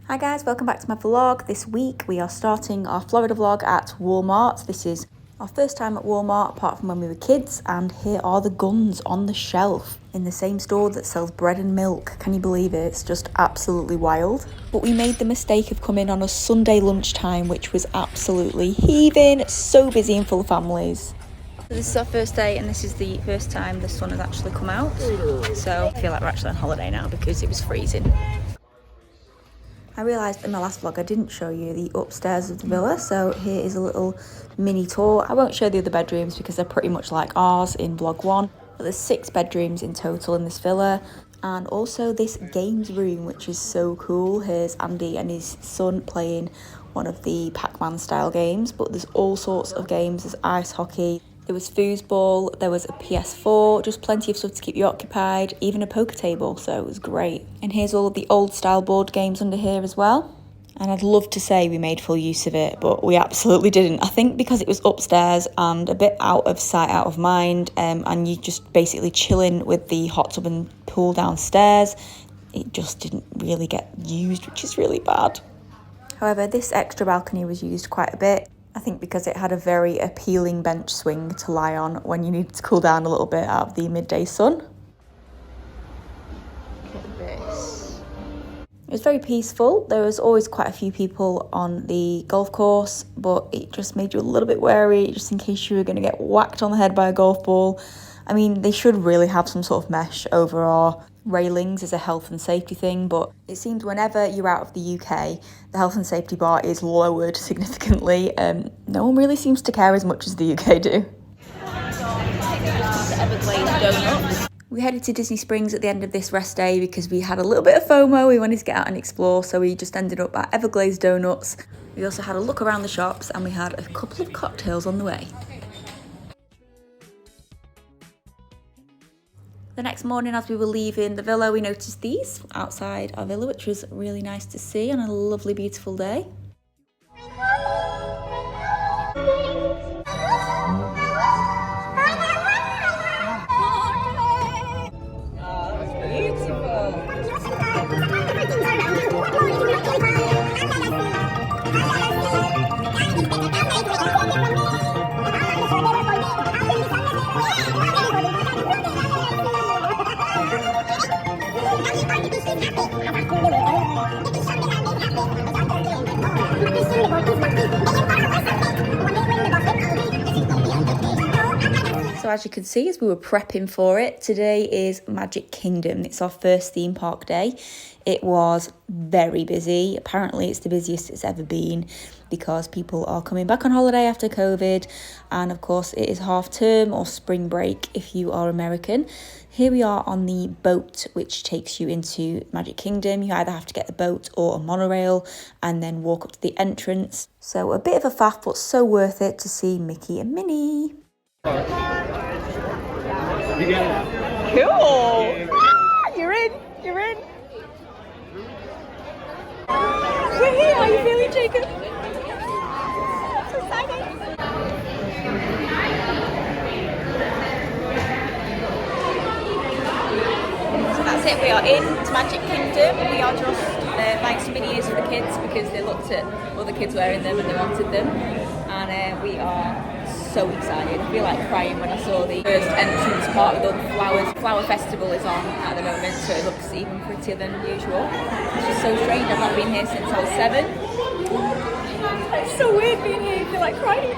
Hi guys, welcome back to my vlog. This week we are starting our Florida vlog at Walmart. This is our first time at Walmart apart from when we were kids, and here are the guns on the shelf in the same store that sells bread and milk. Can you believe it? It's just absolutely wild. But we made the mistake of coming on a Sunday lunchtime, which was absolutely heaving, so busy and full of families. This is our first day and this is the first time the sun has actually come out. So I feel like we're actually on holiday now because it was freezing. I realised in my last vlog I didn't show you the upstairs of the villa, so here is a little mini tour. I won't show the other bedrooms because they're pretty much like ours in vlog 1, but there's 6 bedrooms in total in this villa, and also this games room which is so cool. Here's Andy and his son playing one of the Pac-Man style games, but there's all sorts of games. There's ice hockey, there was foosball, there was a PS4, just plenty of stuff to keep you occupied, even a poker table, so it was great. And here's all of the old style board games under here as well. And I'd love to say we made full use of it, but we absolutely didn't. I think because it was upstairs and a bit out of sight, out of mind, and you just basically chilling with the hot tub and pool downstairs, it just didn't really get used, which is really bad. However, this extra balcony was used quite a bit. I think because it had a very appealing bench swing to lie on when you needed to cool down a little bit out of the midday sun. Look at this. It was very peaceful. There was always quite a few people on the golf course, but it just made you a little bit wary just in case you were going to get whacked on the head by a golf ball. I mean, they should really have some sort of mesh over our railings as a health and safety thing, but it seems whenever you're out of the UK, the health and safety bar is lowered significantly. No one really seems to care as much as the UK do. We headed to Disney Springs at the end of this rest day because we had a little bit of FOMO. We wanted to get out and explore, so we just ended up at Everglades Donuts. We also had a look around the shops and we had a couple of cocktails on the way. The next morning as we were leaving the villa, we noticed these outside our villa, which was really nice to see on a lovely, beautiful day. So as you can see, as we were prepping for it, today is Magic Kingdom. It's our first theme park day. It was very busy. Apparently it's the busiest it's ever been because people are coming back on holiday after COVID. And of course it is half term or spring break if you are American. Here we are on the boat which takes you into Magic Kingdom. You either have to get the boat or a monorail and then walk up to the entrance. So a bit of a faff, but so worth it to see Mickey and Minnie. Cool! Ah, you're in! You're in! We're here! How are you feeling, Jacob? So excited! So that's it, we are in to Magic Kingdom. We are just buying some mini ears for the kids because they looked at other kids wearing them and they wanted them. And we are so excited. I feel like crying when I saw the first entrance part with all the flowers. Flower Festival is on at the moment, so it looks even prettier than usual. It's just so strange. I've not been here since I was 7. It's so weird being here. I feel like crying.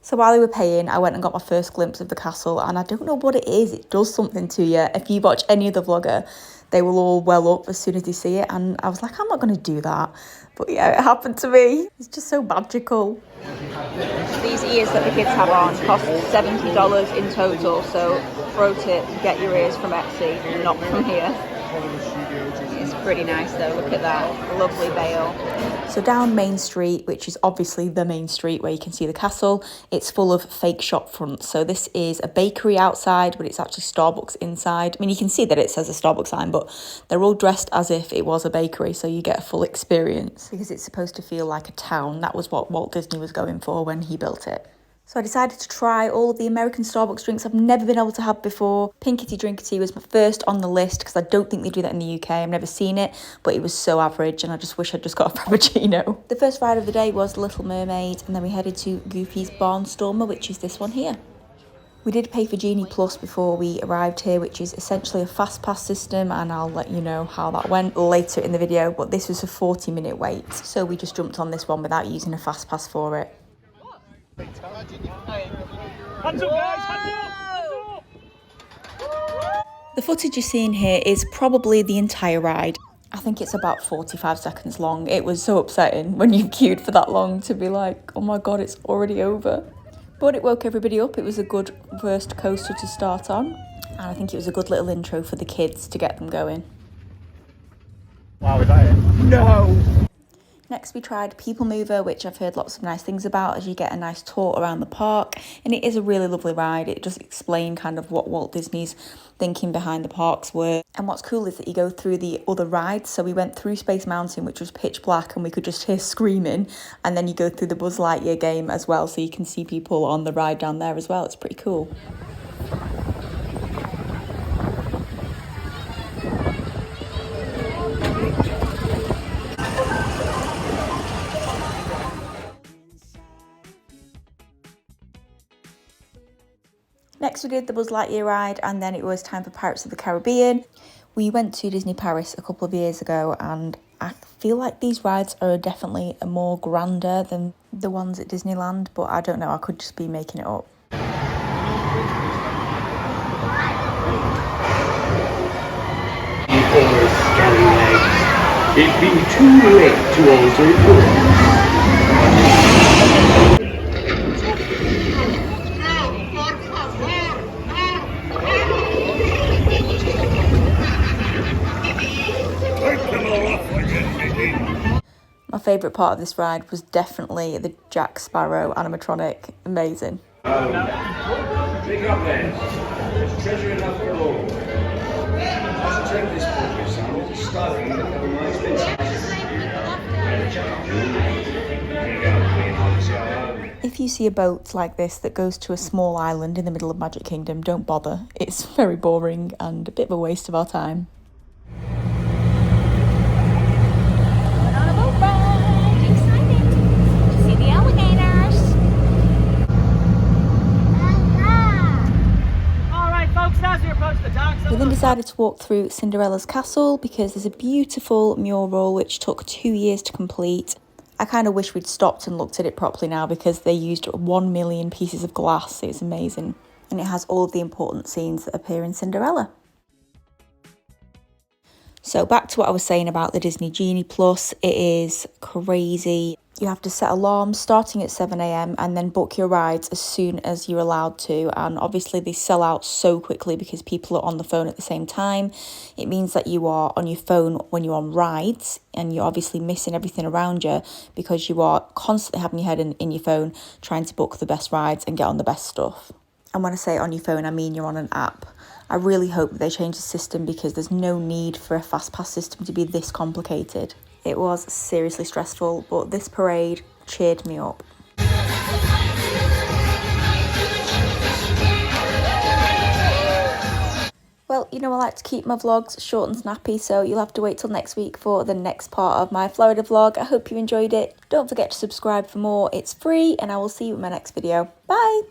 So while we were paying, I went and got my first glimpse of the castle, and I don't know what it is. It does something to you. If you watch any other vlogger, they will all well up as soon as they see it, and I was like, I'm not going to do that. But yeah, it happened to me. It's just so magical. These ears that the kids have on cost $70 in total, so pro tip, get your ears from Etsy, not from here. It's pretty nice though, look at that, lovely veil. So down Main Street, which is obviously the main street where you can see the castle, it's full of fake shop fronts. So this is a bakery outside, but it's actually Starbucks inside. I mean, you can see that it says a Starbucks sign, but they're all dressed as if it was a bakery, so you get a full experience because it's supposed to feel like a town. That was what Walt Disney was going for when he built it. So I decided to try all of the American Starbucks drinks I've never been able to have before. Pinkety Drinkety was my first on the list because I don't think they do that in the UK. I've never seen it, but it was so average and I just wish I'd just got a Frappuccino. The first ride of the day was Little Mermaid, and then we headed to Goofy's Barnstormer, which is this one here. We did pay for Genie Plus before we arrived here, which is essentially a fast pass system, and I'll let you know how that went later in the video, but this was a 40-minute wait. So we just jumped on this one without using a fast pass for it. Hands up, guys, hands up! The footage you're seeing here is probably the entire ride. I think it's about 45 seconds long. It was so upsetting when you've queued for that long to be like, oh my god, it's already over. But it woke everybody up. It was a good first coaster to start on. And I think it was a good little intro for the kids to get them going. Wow, is that it? No! Next we tried People Mover, which I've heard lots of nice things about, as you get a nice tour around the park, and it is a really lovely ride. It does explain kind of what Walt Disney's thinking behind the parks were. And what's cool is that you go through the other rides. So we went through Space Mountain, which was pitch black and we could just hear screaming, and then you go through the Buzz Lightyear game as well, so you can see people on the ride down there as well. It's pretty cool. Next we did the Buzz Lightyear ride, and then it was time for Pirates of the Caribbean. We went to Disney Paris a couple of years ago, and I feel like these rides are definitely more grander than the ones at Disneyland, but I don't know, I could just be making it up. It'd be too late to alter it. My favourite part of this ride was definitely the Jack Sparrow animatronic. Amazing. Pick up there. There's treasure enough for all. I should take this for you, son. It's starting to become my expensive. If you see a boat like this that goes to a small island in the middle of Magic Kingdom, don't bother. It's very boring and a bit of a waste of our time. We then decided to walk through Cinderella's castle because there's a beautiful mural which took 2 years to complete. I kind of wish we'd stopped and looked at it properly now because they used 1 million pieces of glass. It was amazing. And it has all of the important scenes that appear in Cinderella. So back to what I was saying about the Disney Genie Plus, it is crazy. You have to set alarms starting at 7 AM and then book your rides as soon as you're allowed to. And obviously they sell out so quickly because people are on the phone at the same time. It means that you are on your phone when you're on rides and you're obviously missing everything around you because you are constantly having your head in your phone trying to book the best rides and get on the best stuff. And when I say on your phone, I mean you're on an app. I really hope that they change the system because there's no need for a fast pass system to be this complicated. It was seriously stressful, but this parade cheered me up. Well, you know I like to keep my vlogs short and snappy, so you'll have to wait till next week for the next part of my Florida vlog. I hope you enjoyed it. Don't forget to subscribe for more. It's free, and I will see you in my next video. Bye!